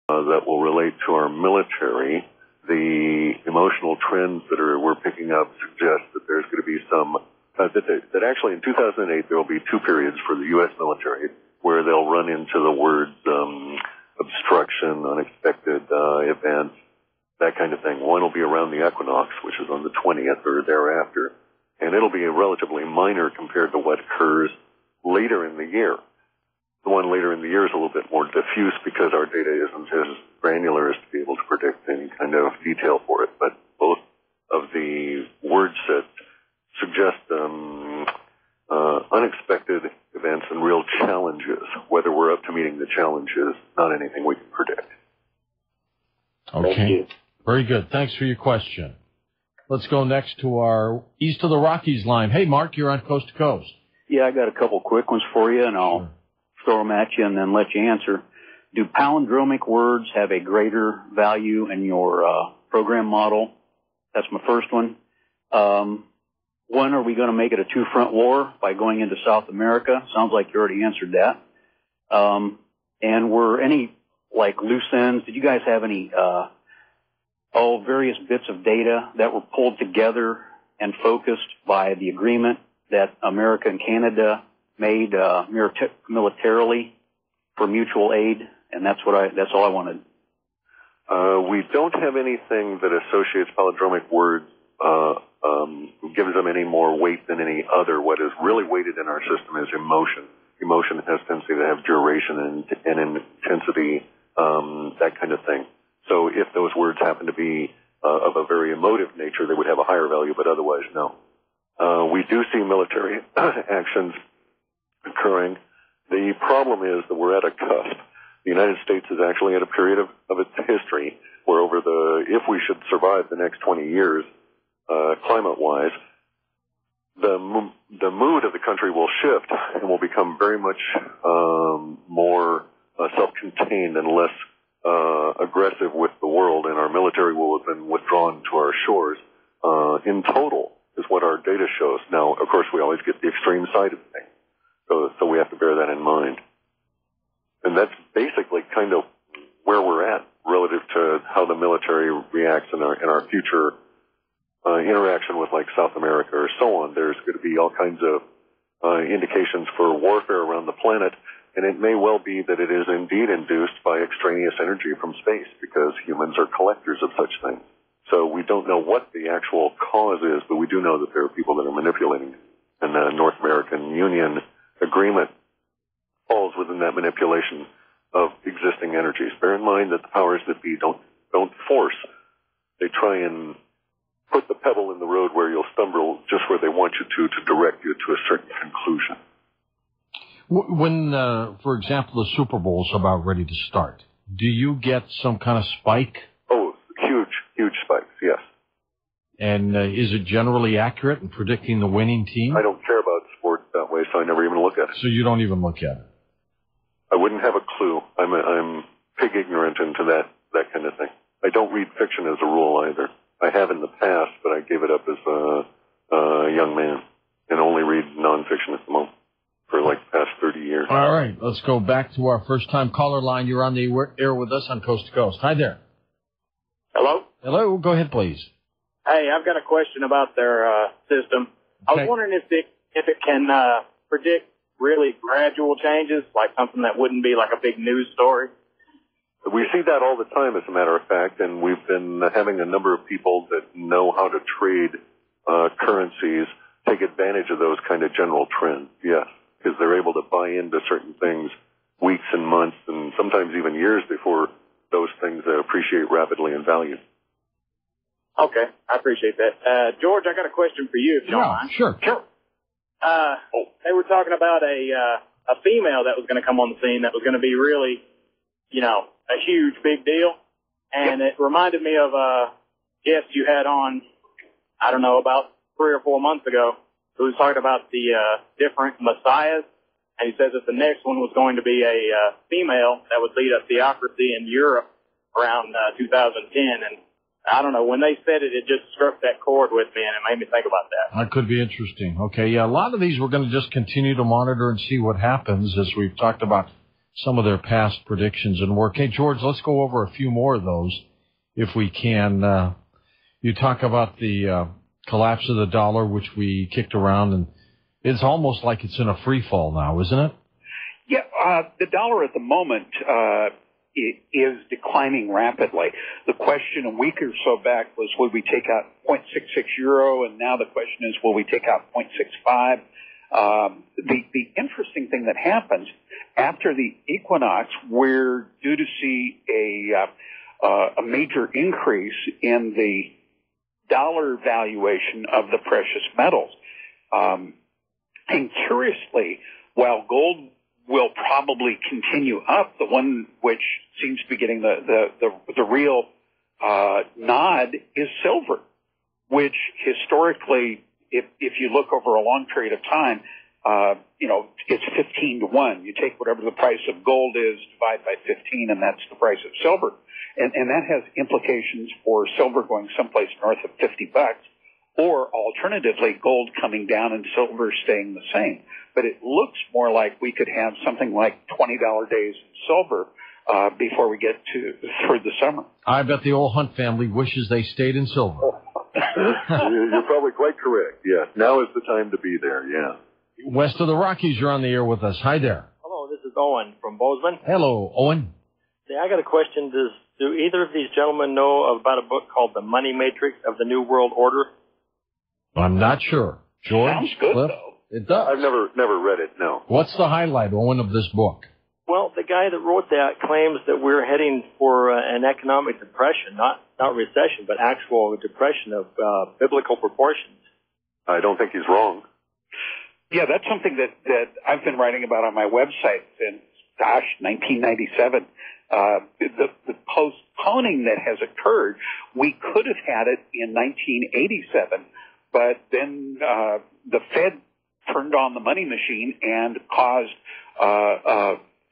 that will relate to our military. The emotional trends that we're picking up suggest that there's going to be some, that actually in 2008 there will be two periods for the U.S. military where they'll run into the words obstruction, unexpected events, that kind of thing. One will be around the equinox, which is on the 20th or thereafter, and it'll be relatively minor compared to what occurs later in the year. The one later in the year is a little bit more diffuse because our data isn't as granular as to be able to predict any kind of detail for it. But both of the word sets suggest unexpected events and real challenges. Whether we're up to meeting the challenges, not anything we can predict. Okay. Very good. Thanks for your question. Let's go next to our East of the Rockies line. Hey, Mark, you're on Coast to Coast. Yeah, I got a couple quick ones for you, and I'll throw them at you and then let you answer. Do palindromic words have a greater value in your program model? That's my first one. When are we going to make it a two-front war by going into South America? Sounds like you already answered that. And were any, like, loose ends, did you guys have any various bits of data that were pulled together and focused by the agreement that America and Canada made militarily for mutual aid? And that's all I wanted. We don't have anything that associates palindromic words, gives them any more weight than any other. What is really weighted in our system is emotion. Emotion has tendency to have duration and intensity, that kind of thing. So if those words happen to be of a very emotive nature, they would have a higher value, but otherwise, no. We do see military actions occurring. The problem is that we're at a cusp. The United States is actually at a period of its history where if we should survive the next 20 years, climate-wise, the mood of the country will shift and will become very much more self-contained and less aggressive with the world, and our military will have been withdrawn to our shores. In total, is what our data shows. Now, of course, we always get the extreme side of things, so we have to bear that in mind. And that's basically kind of where we're at relative to how the military reacts in our future interaction with, like, South America or so on. There's going to be all kinds of indications for warfare around the planet, and it may well be that it is indeed induced by extraneous energy from space, because humans are collectors of such things. So we don't know what the actual cause is, but we do know that there are people that are manipulating it. And the North American Union agreement falls within that manipulation of existing energies. Bear in mind that the powers that be don't force. They try and put the pebble in the road where you'll stumble just where they want you to direct you to a certain conclusion. When, for example, the Super Bowl is about ready to start, do you get some kind of spike? Oh, huge spikes, yes. And is it generally accurate in predicting the winning team? I don't care about sports that way, so I never even look at it. So you don't even look at it? I wouldn't have a clue. I'm pig ignorant into that kind of thing. I don't read fiction as a rule either. I have in the past, but I gave it up as a young man and only read nonfiction at the moment for like the past 30 years. All right, let's go back to our first-time caller line. You're on the air with us on Coast to Coast. Hi there. Hello? Hello, go ahead, please. Hey, I've got a question about their system. Okay. I was wondering if it can predict really gradual changes, like something that wouldn't be like a big news story. We see that all the time, as a matter of fact, and we've been having a number of people that know how to trade currencies take advantage of those kind of general trends, yes, because they're able to buy into certain things weeks and months and sometimes even years before those things appreciate rapidly in value. Okay, I appreciate that. George, I got a question for you, if you don't mind. Sure. They were talking about a female that was going to come on the scene that was going to be really, a huge, big deal. And It reminded me of a guest you had on, I don't know, about 3 or 4 months ago, who was talking about the different messiahs. And he says that the next one was going to be a female that would lead a theocracy in Europe around 2010. And I don't know, when they said it, it just struck that chord with me, and it made me think about that. That could be interesting. Okay, yeah, a lot of these we're going to just continue to monitor and see what happens, as we've talked about some of their past predictions and work. Hey, George, let's go over a few more of those if we can. You talk about the collapse of the dollar, which we kicked around, and it's almost like it's in a free fall now, isn't it? Yeah, the dollar at the moment is declining rapidly. The question a week or so back was, will we take out 0.66 euro, and now the question is, will we take out 0.65? The interesting thing that happens after the equinox, we're due to see a major increase in the dollar valuation of the precious metals. And curiously, while gold will probably continue up, the one which seems to be getting the real nod is silver, which historically, if you look over a long period of time, it's 15 to 1. You take whatever the price of gold is, divide by 15, and that's the price of silver. And that has implications for silver going someplace north of $50, or alternatively, gold coming down and silver staying the same. But it looks more like we could have something like $20 days in silver before we get through the summer. I bet the old Hunt family wishes they stayed in silver. You're probably quite correct. Yeah, now is the time to be there. Yeah. West of the Rockies, you're on the air with us. Hi there. Hello, this is Owen from Bozeman. Hello, Owen. Hey, I got a question. Do either of these gentlemen know about a book called The Money Matrix of the New World Order? I'm not sure. George? Sounds good, Clif? though. It does. I've never read it, no. What's the highlight, Owen, of this book? Well, the guy that wrote that claims that we're heading for an economic depression, not recession, but actual depression of biblical proportions. I don't think he's wrong. Yeah, that's something that I've been writing about on my website since, 1997. The postponing that has occurred, we could have had it in 1987, but then the Fed turned on the money machine and caused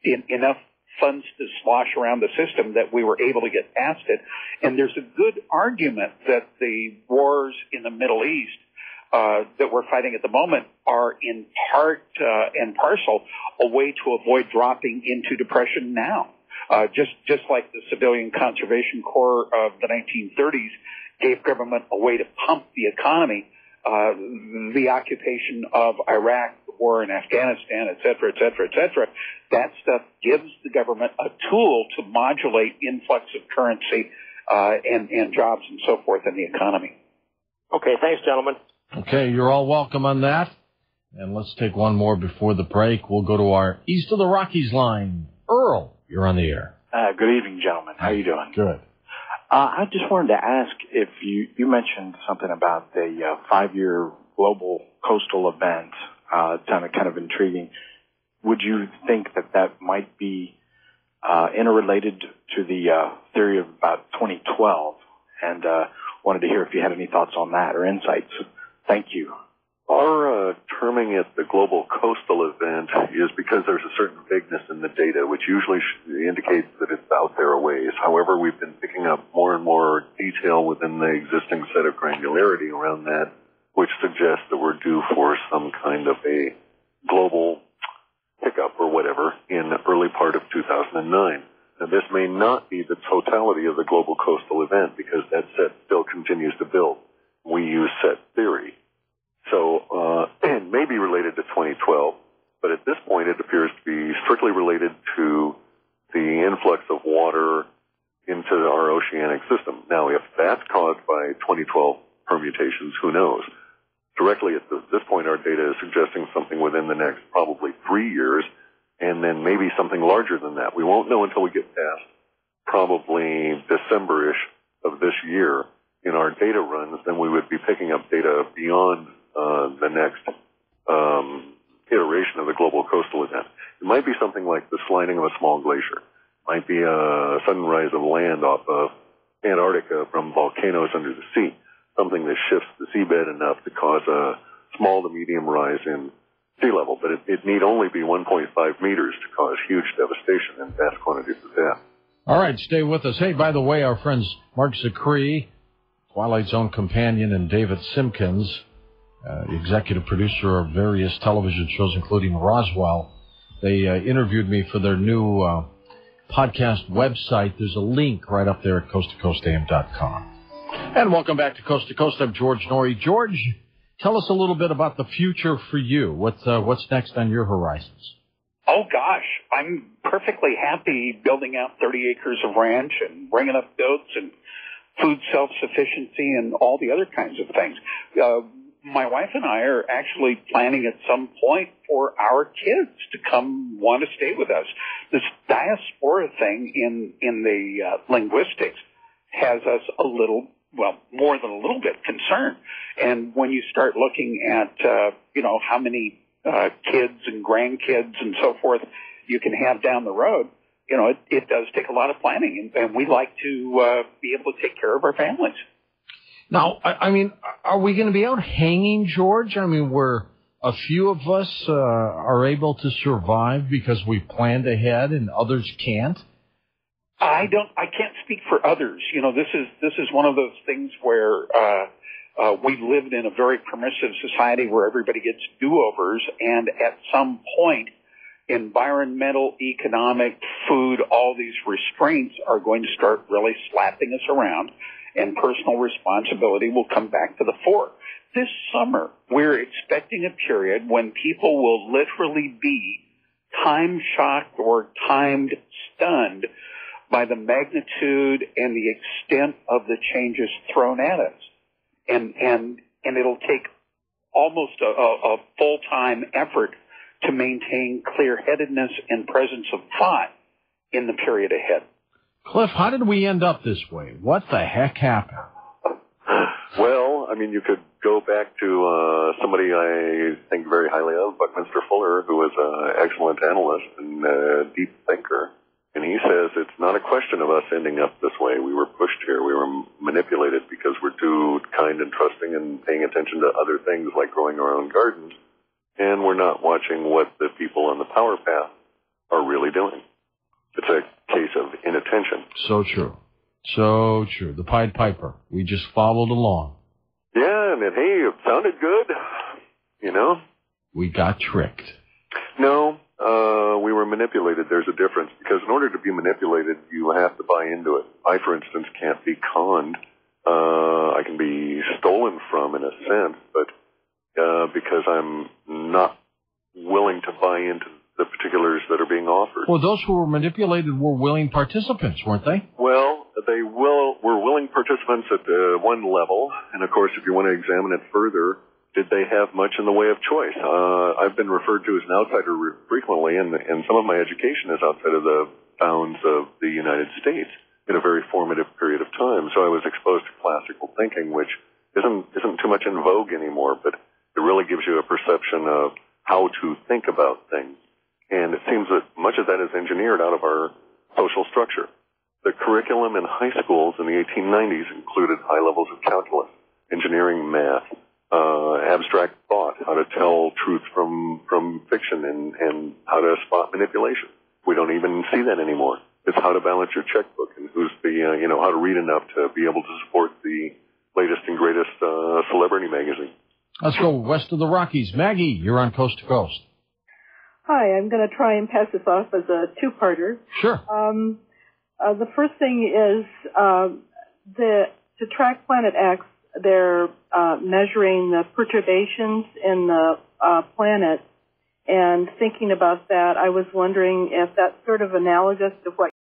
enough funds to slosh around the system that we were able to get past it. And there's a good argument that the wars in the Middle East that we're fighting at the moment are in part and parcel a way to avoid dropping into depression now. Just like the Civilian Conservation Corps of the 1930s gave government a way to pump the economy, the occupation of Iraq, the war in Afghanistan, et cetera, et cetera, et cetera, that stuff gives the government a tool to modulate influx of currency and jobs and so forth in the economy. Okay, thanks, gentlemen. Okay, you're all welcome on that. And let's take one more before the break. We'll go to our East of the Rockies line. Earl, you're on the air. Good evening, gentlemen. How are you doing? Good. I just wanted to ask if you mentioned something about the 5-year global coastal event, kind of intriguing. Would you think that might be interrelated to the theory of about 2012? And wanted to hear if you had any thoughts on that or insights. Thank you. Our terming it the global coastal event is because there's a certain vagueness in the data, which usually indicates that it's out there a ways. However, we've been picking up more and more detail within the existing set of granularity around that, which suggests that we're due for some kind of a global pickup or whatever in the early part of 2009. Now, this may not be the totality of the global coastal event because that set still continues to build. We use set theory. So, and may be related to 2012, but at this point it appears to be strictly related to the influx of water into our oceanic system. Now, if that's caused by 2012 permutations, who knows? Directly at this point, our data is suggesting something within the next probably 3 years, and then maybe something larger than that. We won't know until we get past probably December-ish of this year in our data runs. Then we would be picking up data beyond the next iteration of the global coastal event. It might be something like the sliding of a small glacier. It might be a sudden rise of land off of Antarctica from volcanoes under the sea, something that shifts the seabed enough to cause a small to medium rise in sea level. But it need only be 1.5 meters to cause huge devastation and vast quantities of death. All right, stay with us. Hey, by the way, our friends Mark Zicree, Twilight Zone companion, and David Simpkins, executive producer of various television shows, including Roswell. They interviewed me for their new podcast website. There's a link right up there at coasttocoastam.com. And welcome back to Coast to Coast. I'm George Norrie. George, tell us a little bit about the future for you. What's next on your horizons? Oh, gosh. I'm perfectly happy building out 30 acres of ranch and bringing up goats and food self-sufficiency and all the other kinds of things. My wife and I are actually planning at some point for our kids to come want to stay with us. This diaspora thing in the linguistics has us a little, well, more than a little bit concerned. And when you start looking at, how many kids and grandkids and so forth you can have down the road, it does take a lot of planning, and we like to be able to take care of our families. Now, I mean, are we going to be out hanging, George? I mean, where a few of us are able to survive because we planned ahead and others can't? I can't speak for others. This is one of those things where we lived in a very permissive society where everybody gets do-overs, and at some point, environmental, economic, food, all these restraints are going to start really slapping us around, and personal responsibility will come back to the fore. This summer, we're expecting a period when people will literally be time-shocked or time-stunned by the magnitude and the extent of the changes thrown at us. And it'll take almost a full-time effort to maintain clear-headedness and presence of thought in the period ahead. Clif, how did we end up this way? What the heck happened? Well, I mean, you could go back to somebody I think very highly of, Buckminster Fuller, who was an excellent analyst and a deep thinker. And he says it's not a question of us ending up this way. We were pushed here. We were manipulated because we're too kind and trusting and paying attention to other things like growing our own gardens. And we're not watching what the people on the power path are really doing. It's a case of inattention. So true. So true. The Pied Piper. We just followed along. Yeah, and hey, it sounded good, We got tricked. No, we were manipulated. There's a difference. Because in order to be manipulated, you have to buy into it. I, for instance, can't be conned. I can be stolen from, in a sense, but because I'm not willing to buy into the particulars that are being offered. Well, those who were manipulated were willing participants, weren't they? Well, were willing participants at one level, and of course, if you want to examine it further, did they have much in the way of choice? I've been referred to as an outsider frequently, and some of my education is outside of the bounds of the United States in a very formative period of time. So I was exposed to classical thinking, which isn't too much in vogue anymore, but it really gives you a perception of how to think about things. And it seems that much of that is engineered out of our social structure. The curriculum in high schools in the 1890s included high levels of calculus, engineering, math, abstract thought, how to tell truth from fiction, and how to spot manipulation. We don't even see that anymore. It's how to balance your checkbook and who's how to read enough to be able to support the latest and greatest celebrity magazine. Let's go west of the Rockies. Maggie, you're on Coast to Coast. Hi, I'm going to try and pass this off as a two-parter. Sure. The first thing is to track Planet X, they're measuring the perturbations in the planet. And thinking about that, I was wondering if that's sort of analogous to what